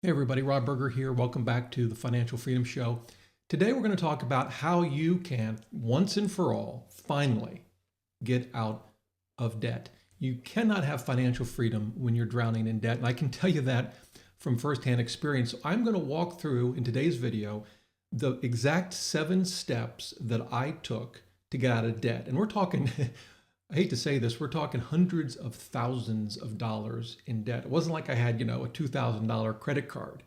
Hey everybody, Rob Berger here. Welcome back to the Financial Freedom Show. Today we're going to talk about how you can, once and for all, finally get out of debt. You cannot have financial freedom when you're drowning in debt, and I can tell you that from firsthand experience. So I'm going to walk through in today's video the exact 7 steps that I took to get out of debt. And we're talking I hate to say this, we're talking hundreds of thousands of dollars in debt. It wasn't like I had, a $2,000 credit card.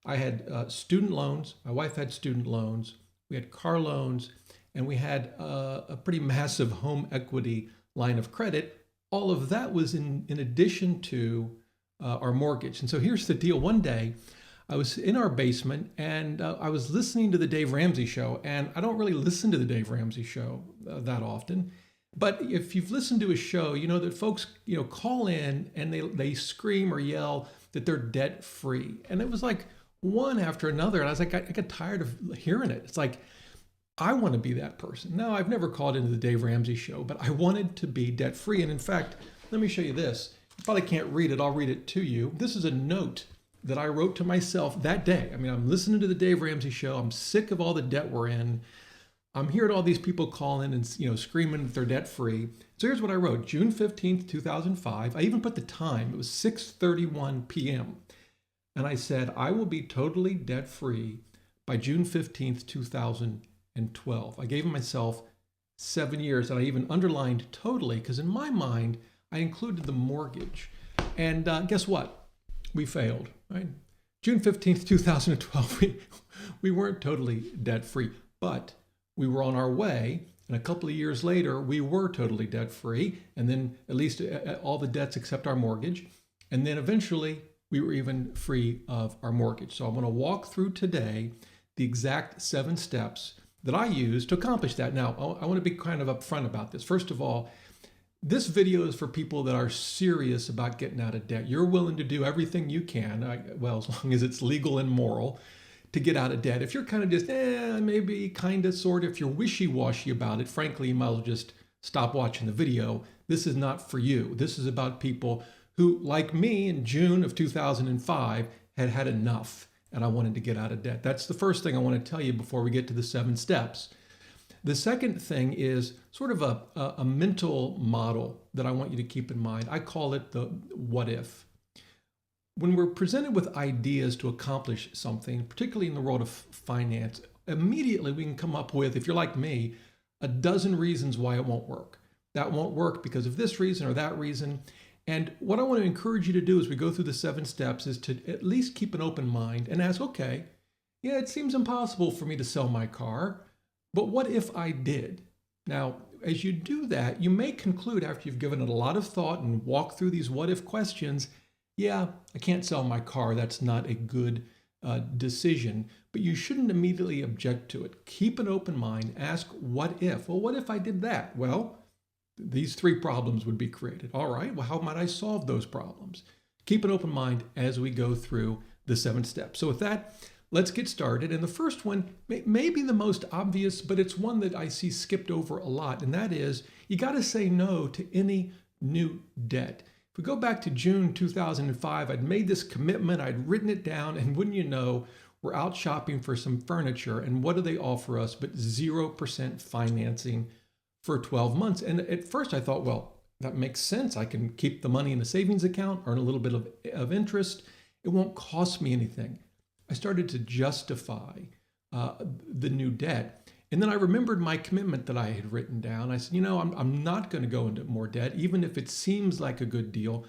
I had student loans. My wife had student loans. We had car loans, and we had a pretty massive home equity line of credit. All of that was in addition to our mortgage. And so here's the deal. One day, I was in our basement and I was listening to the Dave Ramsey show. And I don't really listen to the Dave Ramsey show that often. But if you've listened to his show, you know that folks, call in and they scream or yell that they're debt free. And it was like one after another. And I was like, I got tired of hearing it. It's like, I want to be that person. No, I've never called into the Dave Ramsey show, but I wanted to be debt free. And in fact, let me show you this. You probably can't read it. I'll read it to you. This is a note that I wrote to myself that day. I mean, I'm listening to the Dave Ramsey show. I'm sick of all the debt we're in. I'm hearing all these people calling and screaming that they're debt free. So here's what I wrote: June 15th, 2005. I even put the time. It was 6:31 p.m. And I said, I will be totally debt free by June 15th, 2012. I gave myself 7 years, and I even underlined totally because in my mind, I included the mortgage. And guess what? We failed, right? June 15th, 2012, we weren't totally debt free, but we were on our way, and a couple of years later, we were totally debt-free, and then at least all the debts except our mortgage, and then eventually we were even free of our mortgage. So I'm going to walk through today the exact 7 steps that I used to accomplish that. Now, I want to be kind of upfront about this. First of all, this video is for people that are serious about getting out of debt. You're willing to do everything you can, as long as it's legal and moral, to get out of debt. If you're kind of just, maybe kind of, sort of, if you're wishy-washy about it, frankly, you might as well just stop watching the video. This is not for you. This is about people who, like me in June of 2005, had had enough and I wanted to get out of debt. That's the first thing I want to tell you before we get to the 7 steps. The second thing is sort of a mental model that I want you to keep in mind. I call it the what if. When we're presented with ideas to accomplish something, particularly in the world of finance, immediately we can come up with, if you're like me, a dozen reasons why it won't work. That won't work because of this reason or that reason. And what I want to encourage you to do as we go through the 7 steps is to at least keep an open mind and ask, okay, yeah, it seems impossible for me to sell my car, but what if I did? Now, as you do that, you may conclude after you've given it a lot of thought and walked through these what if questions, yeah, I can't sell my car. That's not a good decision, but you shouldn't immediately object to it. Keep an open mind. Ask, what if? Well, what if I did that? Well, these 3 problems would be created. All right, well, how might I solve those problems? Keep an open mind as we go through the 7 steps. So with that, let's get started. And the first one may be the most obvious, but it's one that I see skipped over a lot, and that is you got to say no to any new debt. If we go back to June 2005, I'd made this commitment, I'd written it down, and wouldn't you know, we're out shopping for some furniture, and what do they offer us but 0% financing for 12 months? And at first I thought, well, that makes sense. I can keep the money in a savings account, earn a little bit of interest. It won't cost me anything. I started to justify the new debt. And then I remembered my commitment that I had written down. I said, I'm not going to go into more debt, even if it seems like a good deal.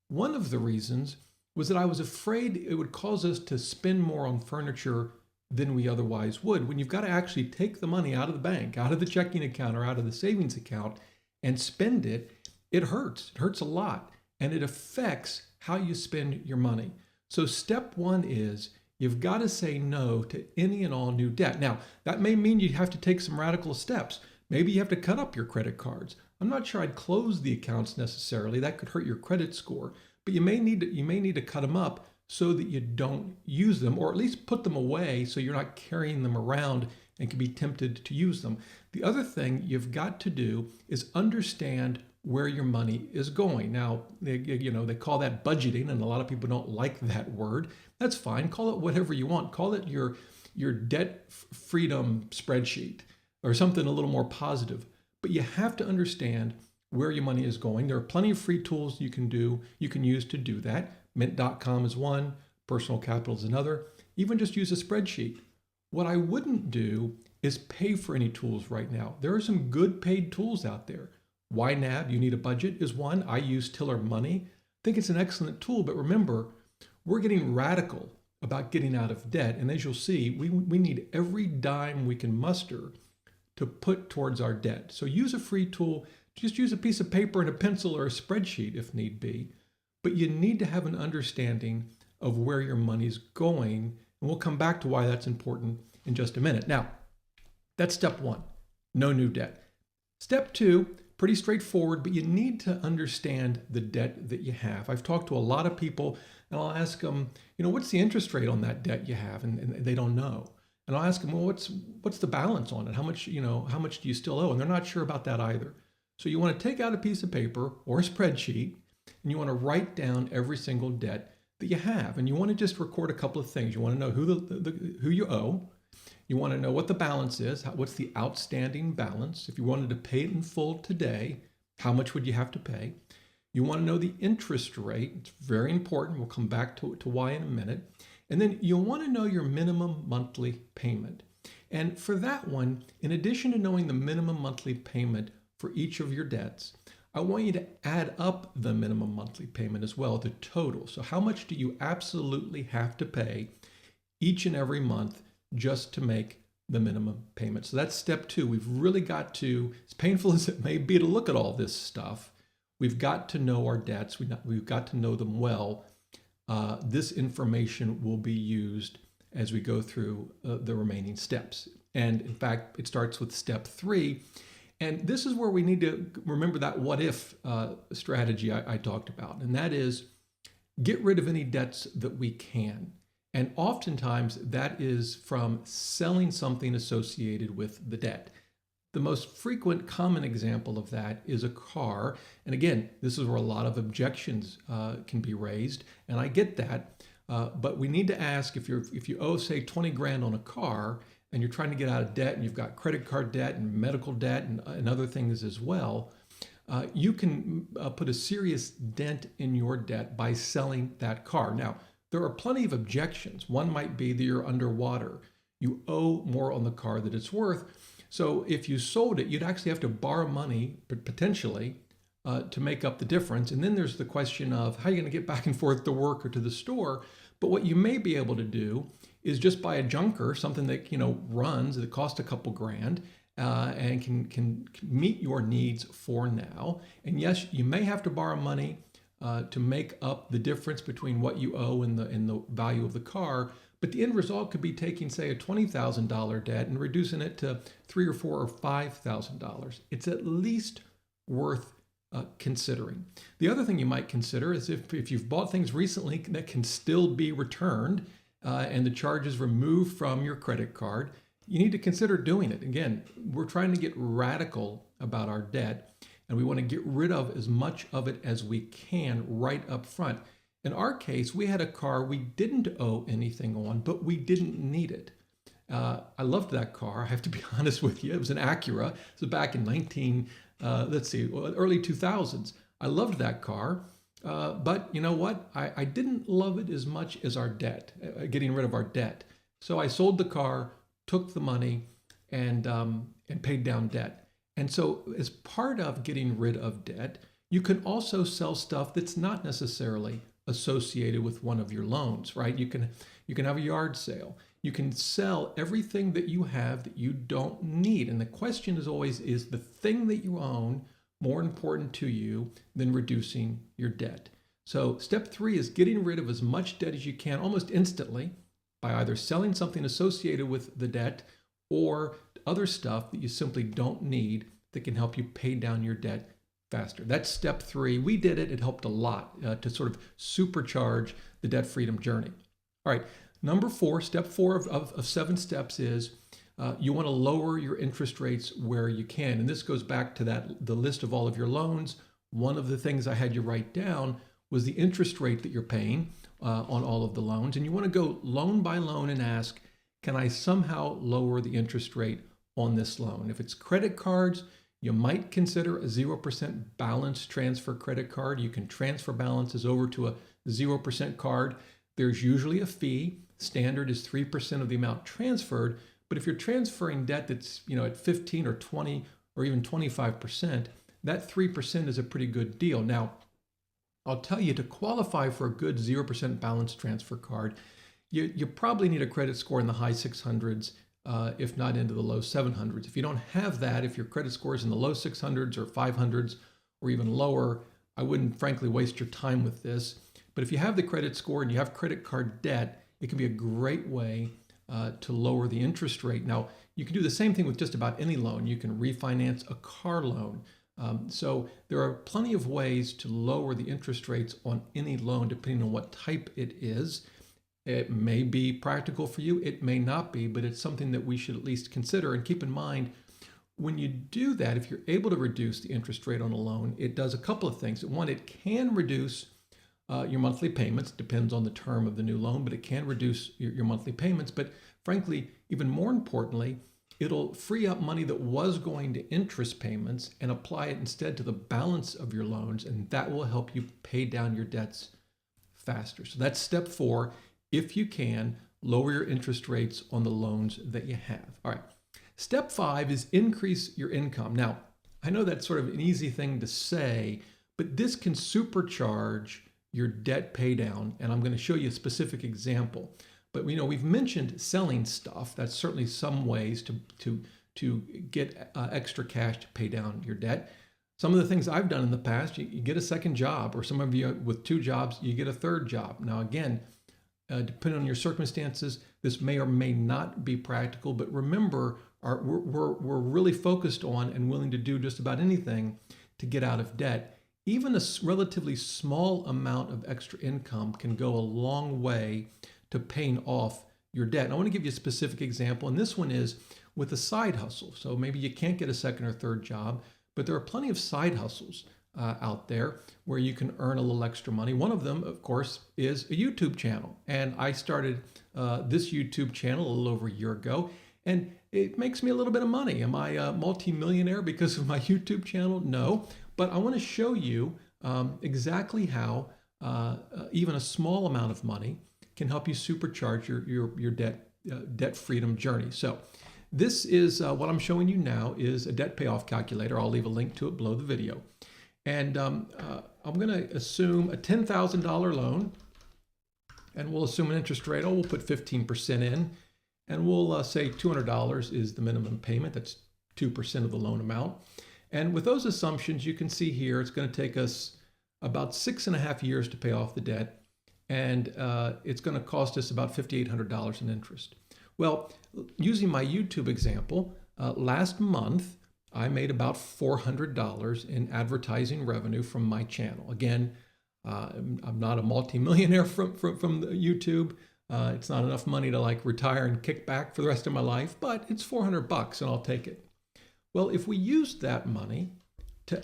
One of the reasons was that I was afraid it would cause us to spend more on furniture than we otherwise would. When you've got to actually take the money out of the bank, out of the checking account or out of the savings account and spend it, it hurts. It hurts a lot. And it affects how you spend your money. So step 1 is you've got to say no to any and all new debt. Now, that may mean you have to take some radical steps. Maybe you have to cut up your credit cards. I'm not sure I'd close the accounts necessarily. That could hurt your credit score. But you may need to cut them up so that you don't use them, or at least put them away so you're not carrying them around and can be tempted to use them. The other thing you've got to do is understand where your money is going. Now, they call that budgeting, and a lot of people don't like that word. That's fine. Call it whatever you want. Call it your debt freedom spreadsheet or something a little more positive. But you have to understand where your money is going. There are plenty of free tools you can use to do that. Mint.com is one, Personal Capital is another. Even just use a spreadsheet. What I wouldn't do is pay for any tools right now. There are some good paid tools out there. YNAB, You Need a Budget, is one. I use Tiller Money. I think it's an excellent tool, but remember, we're getting radical about getting out of debt. And as you'll see, we need every dime we can muster to put towards our debt. So use a free tool. Just use a piece of paper and a pencil or a spreadsheet if need be. But you need to have an understanding of where your money's going. And we'll come back to why that's important in just a minute. Now, that's step one, no new debt. Step two, pretty straightforward, but you need to understand the debt that you have. I've talked to a lot of people and I'll ask them, what's the interest rate on that debt you have? And they don't know. And I'll ask them, well, what's the balance on it? How much do you still owe? And they're not sure about that either. So you want to take out a piece of paper or a spreadsheet and you want to write down every single debt that you have. And you want to just record a couple of things. You want to know who you owe. You want to know what the balance is. What's the outstanding balance? If you wanted to pay it in full today, how much would you have to pay? You want to know the interest rate. It's very important. We'll come back to why in a minute. And then you'll want to know your minimum monthly payment. And for that one, in addition to knowing the minimum monthly payment for each of your debts, I want you to add up the minimum monthly payment as well, the total. So how much do you absolutely have to pay each and every month just to make the minimum payment? So that's step two. We've really got to, as painful as it may be to look at all this stuff, we've got to know our debts. We've got to know them well. This information will be used as we go through the remaining steps. And in fact, it starts with step three. And this is where we need to remember that what if strategy I talked about. And that is get rid of any debts that we can. And oftentimes that is from selling something associated with the debt. The most frequent common example of that is a car. And again, this is where a lot of objections can be raised. And I get that. But we need to ask if you owe, say, 20 grand on a car and you're trying to get out of debt and you've got credit card debt and medical debt and other things as well, you can put a serious dent in your debt by selling that car. Now, there are plenty of objections. One might be that you're underwater. You owe more on the car than it's worth. So if you sold it, you'd actually have to borrow money, potentially, to make up the difference. And then there's the question of how you're going to get back and forth to work or to the store. But what you may be able to do is just buy a junker, something that runs, that costs a couple grand, and can meet your needs for now. And yes, you may have to borrow money to make up the difference between what you owe and the value of the car. But the end result could be taking, say, a $20,000 debt and reducing it to $3,000 or $4,000 or $5,000. It's at least worth considering. The other thing you might consider is if you've bought things recently that can still be returned and the charges removed from your credit card, you need to consider doing it. Again, we're trying to get radical about our debt, and we want to get rid of as much of it as we can right up front. In our case, we had a car we didn't owe anything on, but we didn't need it. I loved that car, I have to be honest with you. It was an Acura. It was back in early 2000s. I loved that car, but you know what? I didn't love it as much as our debt, getting rid of our debt. So I sold the car, took the money, and paid down debt. And so as part of getting rid of debt, you can also sell stuff that's not necessarily associated with one of your loans, right? You can have a yard sale. You can sell everything that you have that you don't need. And the question is always, is the thing that you own more important to you than reducing your debt? So step three is getting rid of as much debt as you can almost instantly by either selling something associated with the debt or other stuff that you simply don't need that can help you pay down your debt faster. That's step three. We did it. It helped a lot to sort of supercharge the debt freedom journey. All right. Number four, step four of 7 steps is you want to lower your interest rates where you can. And this goes back to the list of all of your loans. One of the things I had you write down was the interest rate that you're paying on all of the loans. And you want to go loan by loan and ask, can I somehow lower the interest rate on this loan? If it's credit cards, you might consider a 0% balance transfer credit card. You can transfer balances over to a 0% card. There's usually a fee. Standard is 3% of the amount transferred. But if you're transferring debt that's at 15 or 20 or even 25%, that 3% is a pretty good deal. Now, I'll tell you, to qualify for a good 0% balance transfer card, you probably need a credit score in the high 600s, if not into the low 700s. If you don't have that, if your credit score is in the low 600s or 500s or even lower, I wouldn't frankly waste your time with this. But if you have the credit score and you have credit card debt, it can be a great way to lower the interest rate. Now, you can do the same thing with just about any loan. You can refinance a car loan. So there are plenty of ways to lower the interest rates on any loan, depending on what type it is. It may be practical for you, it may not be, but it's something that we should at least consider. And keep in mind, when you do that, if you're able to reduce the interest rate on a loan, it does a couple of things. One, it can reduce your monthly payments, depends on the term of the new loan, but it can reduce your monthly payments. But frankly, even more importantly, it'll free up money that was going to interest payments and apply it instead to the balance of your loans, and that will help you pay down your debts faster. So that's step 4. If you can, lower your interest rates on the loans that you have. All right. Step 5 is increase your income. Now, I know that's sort of an easy thing to say, but this can supercharge your debt pay down, and I'm going to show you a specific example. But we've mentioned selling stuff. That's certainly some ways to get extra cash to pay down your debt. Some of the things I've done in the past, you get a second job, or some of you with 2 jobs, you get a third job. Now, again, depending on your circumstances, this may or may not be practical, but remember, we're really focused on and willing to do just about anything to get out of debt. Even a relatively small amount of extra income can go a long way to paying off your debt. And I want to give you a specific example, and this one is with a side hustle. So maybe you can't get a second or third job, but there are plenty of side hustles out there where you can earn a little extra money. One of them, of course, is a YouTube channel. And I started this YouTube channel a little over a year ago, and it makes me a little bit of money. Am I a multi-millionaire because of my YouTube channel? No, but I want to show you exactly how even a small amount of money can help you supercharge your debt freedom journey. So this is what I'm showing you now is a debt payoff calculator. I'll leave a link to it below the video. And I'm going to assume a $10,000 loan, and we'll assume an interest rate. We'll put 15% in, and we'll say $200 is the minimum payment. That's 2% of the loan amount. And with those assumptions, you can see here, it's going to take us about 6.5 years to pay off the debt. And it's going to cost us about $5,800 in interest. Well, using my YouTube example, last month, I made about $400 in advertising revenue from my channel. Again, I'm not a multimillionaire from YouTube. It's not enough money to retire and kick back for the rest of my life, but it's $400 and I'll take it. Well, if we used that money to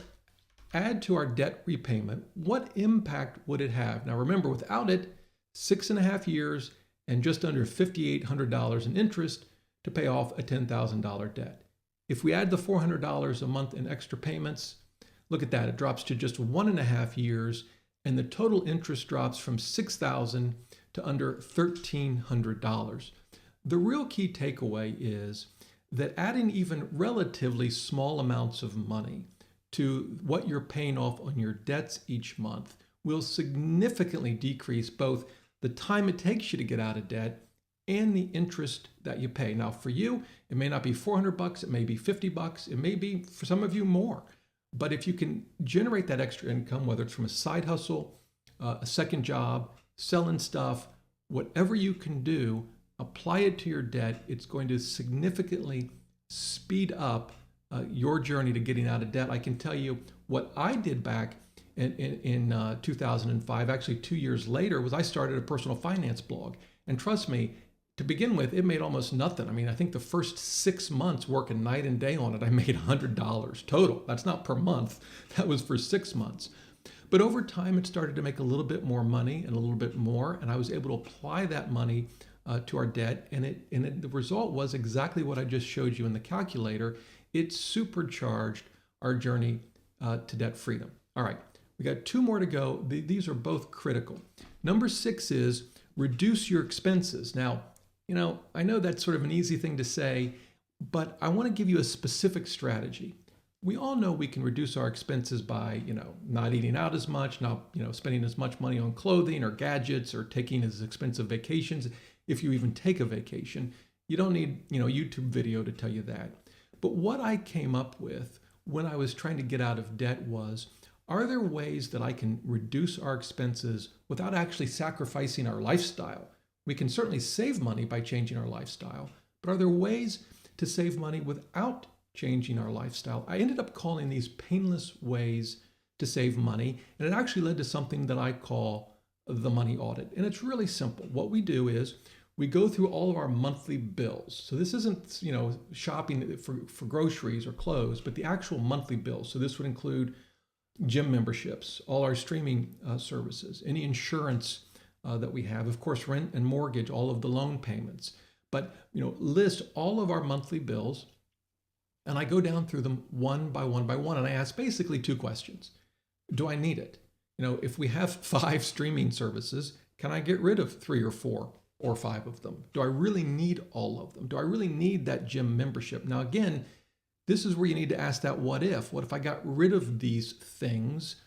add to our debt repayment, what impact would it have? Now remember, without it, 6.5 years and just under $5,800 in interest to pay off a $10,000 debt. If we add the $400 a month in extra payments, look at that, it drops to just 1.5 years, and the total interest drops from $6,000 to under $1,300. The real key takeaway is that adding even relatively small amounts of money to what you're paying off on your debts each month will significantly decrease both the time it takes you to get out of debt and the interest that you pay. Now, for you, it may not be $400, it may be $50, it may be, for some of you, more. But if you can generate that extra income, whether it's from a side hustle, a second job, selling stuff, whatever you can do, apply it to your debt, it's going to significantly speed up your journey to getting out of debt. I can tell you what I did back in 2005, actually 2 years later, was I started a personal finance blog. And trust me, to begin with, it made almost nothing. I mean, I think the first 6 months working night and day on it, I made $100 total. That's not per month. That was for 6 months. But over time, it started to make a little bit more money and a little bit more, and I was able to apply that money to our debt, and the result was exactly what I just showed you in the calculator. It supercharged our journey to debt freedom. All right, we got two more to go. These are both critical. Number 6 is reduce your expenses. Now, I know that's sort of an easy thing to say, but I want to give you a specific strategy. We all know we can reduce our expenses by, not eating out as much, not, spending as much money on clothing or gadgets or taking as expensive vacations. If you even take a vacation, you don't need, a YouTube video to tell you that. But what I came up with when I was trying to get out of debt was, are there ways that I can reduce our expenses without actually sacrificing our lifestyle? We can certainly save money by changing our lifestyle, but are there ways to save money without changing our lifestyle? I ended up calling these painless ways to save money, and it actually led to something that I call the money audit. And it's really simple. What we do is we go through all of our monthly bills. So this isn't, shopping for groceries or clothes, but the actual monthly bills. So this would include gym memberships, all our streaming services, any insurance that we have, of course, rent and mortgage, all of the loan payments. But list all of our monthly bills, and I go down through them one by one by one, and I ask basically 2 questions. Do I need it? If we have 5 streaming services, can I get rid of 3 or 4 or 5 of them? Do I really need all of them? Do I really need that gym membership? Now, again, this is where you need to ask that what if. What if I got rid of these things?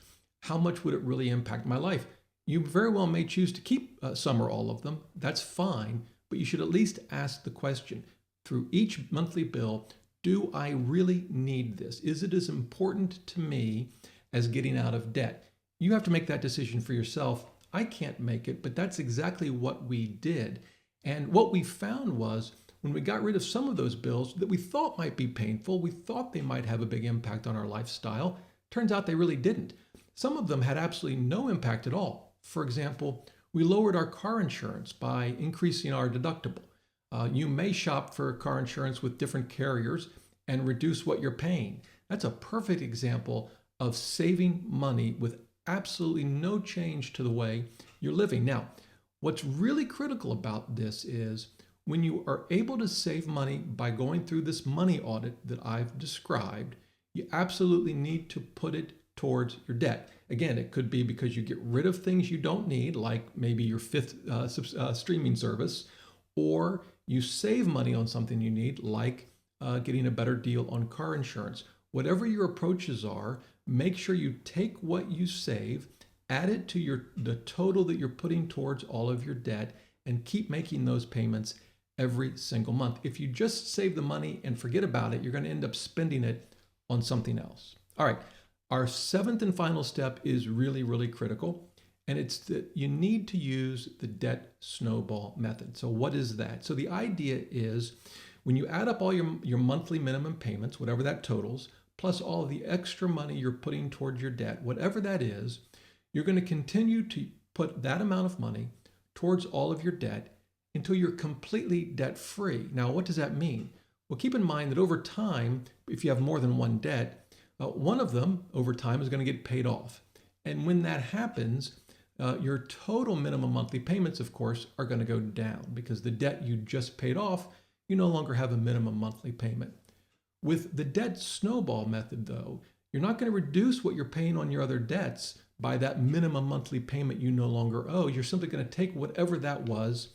How much would it really impact my life? You very well may choose to keep some or all of them. That's fine, but you should at least ask the question through each monthly bill, do I really need this? Is it as important to me as getting out of debt? You have to make that decision for yourself. I can't make it, but that's exactly what we did. And what we found was when we got rid of some of those bills that we thought might be painful, we thought they might have a big impact on our lifestyle, turns out they really didn't. Some of them had absolutely no impact at all. For example, we lowered our car insurance by increasing our deductible. You may shop for car insurance with different carriers and reduce what you're paying. That's a perfect example of saving money with absolutely no change to the way you're living. Now, what's really critical about this is when you are able to save money by going through this money audit that I've described, you absolutely need to put it towards your debt. Again, it could be because you get rid of things you don't need, like maybe your 5th streaming service, or you save money on something you need, like getting a better deal on car insurance. Whatever your approaches are, make sure you take what you save, add it to the total that you're putting towards all of your debt, and keep making those payments every single month. If you just save the money and forget about it, you're going to end up spending it on something else. All right. Our 7th and final step is really, really critical, and it's that you need to use the debt snowball method. So what is that? So the idea is when you add up all your monthly minimum payments, whatever that totals, plus all of the extra money you're putting towards your debt, whatever that is, you're going to continue to put that amount of money towards all of your debt until you're completely debt-free. Now, what does that mean? Well, keep in mind that over time, if you have more than one debt, one of them over time is going to get paid off. And when that happens, your total minimum monthly payments, of course, are going to go down because the debt you just paid off, you no longer have a minimum monthly payment. With the debt snowball method, though, you're not going to reduce what you're paying on your other debts by that minimum monthly payment you no longer owe. You're simply going to take whatever that was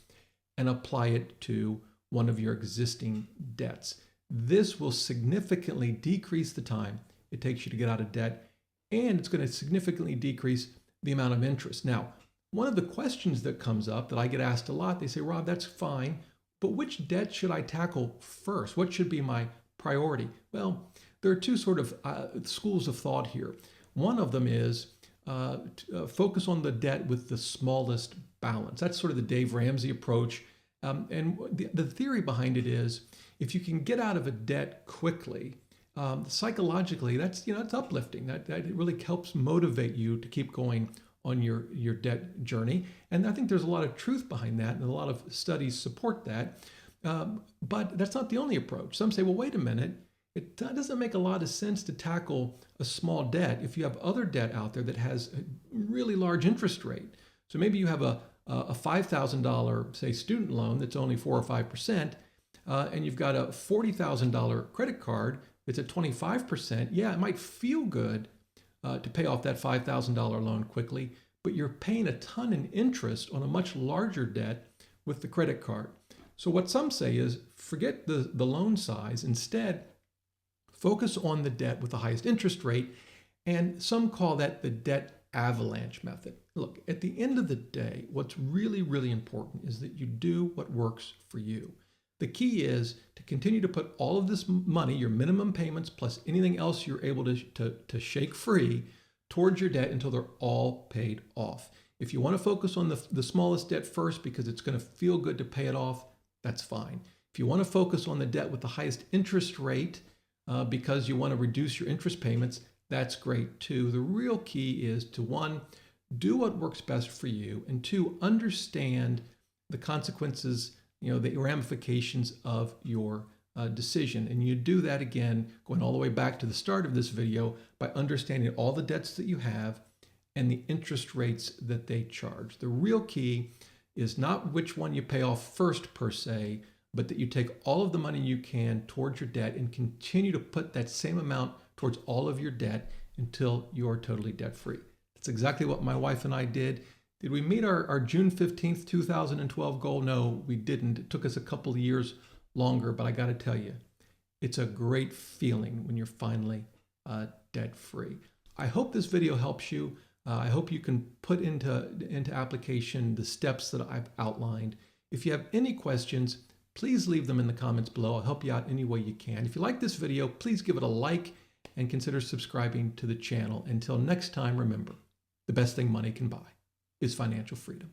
and apply it to one of your existing debts. This will significantly decrease the time it takes you to get out of debt, and it's going to significantly decrease the amount of interest. Now, one of the questions that comes up that I get asked a lot, they say, Rob, that's fine, but which debt should I tackle first? What should be my priority? Well, there are 2 sort of schools of thought here. One of them is focus on the debt with the smallest balance. That's sort of the Dave Ramsey approach. And the theory behind it is if you can get out of a debt quickly, psychologically, that's it's uplifting. That really helps motivate you to keep going on your debt journey. And I think there's a lot of truth behind that, and a lot of studies support that. But that's not the only approach. Some say, well, wait a minute. It doesn't make a lot of sense to tackle a small debt if you have other debt out there that has a really large interest rate. So maybe you have a $5,000, say, student loan that's only 4 or 5%, and you've got a $40,000 credit card that's at 25%. Yeah, it might feel good to pay off that $5,000 loan quickly, but you're paying a ton in interest on a much larger debt with the credit card. So what some say is forget the loan size. Instead, focus on the debt with the highest interest rate, and some call that the debt avalanche method. Look, at the end of the day, what's really, really important is that you do what works for you. The key is to continue to put all of this money, your minimum payments plus anything else you're able to shake free, towards your debt until they're all paid off. If you want to focus on the smallest debt first because it's going to feel good to pay it off, that's fine. If you want to focus on the debt with the highest interest rate because you want to reduce your interest payments, that's great too. The real key is to, one, do what works best for you, and two, understand the consequences, the ramifications of your decision. And you do that, again, going all the way back to the start of this video, by understanding all the debts that you have and the interest rates that they charge. The real key is not which one you pay off first per se, but that you take all of the money you can towards your debt and continue to put that same amount towards all of your debt until you're totally debt-free. That's exactly what my wife and I did. Did we meet our June 15th, 2012 goal? No, we didn't. It took us a couple of years longer, but I got to tell you, it's a great feeling when you're finally debt-free. I hope this video helps you. I hope you can put into application the steps that I've outlined. If you have any questions, please leave them in the comments below. I'll help you out any way you can. If you like this video, please give it a like and consider subscribing to the channel. Until next time, remember, the best thing money can buy is financial freedom.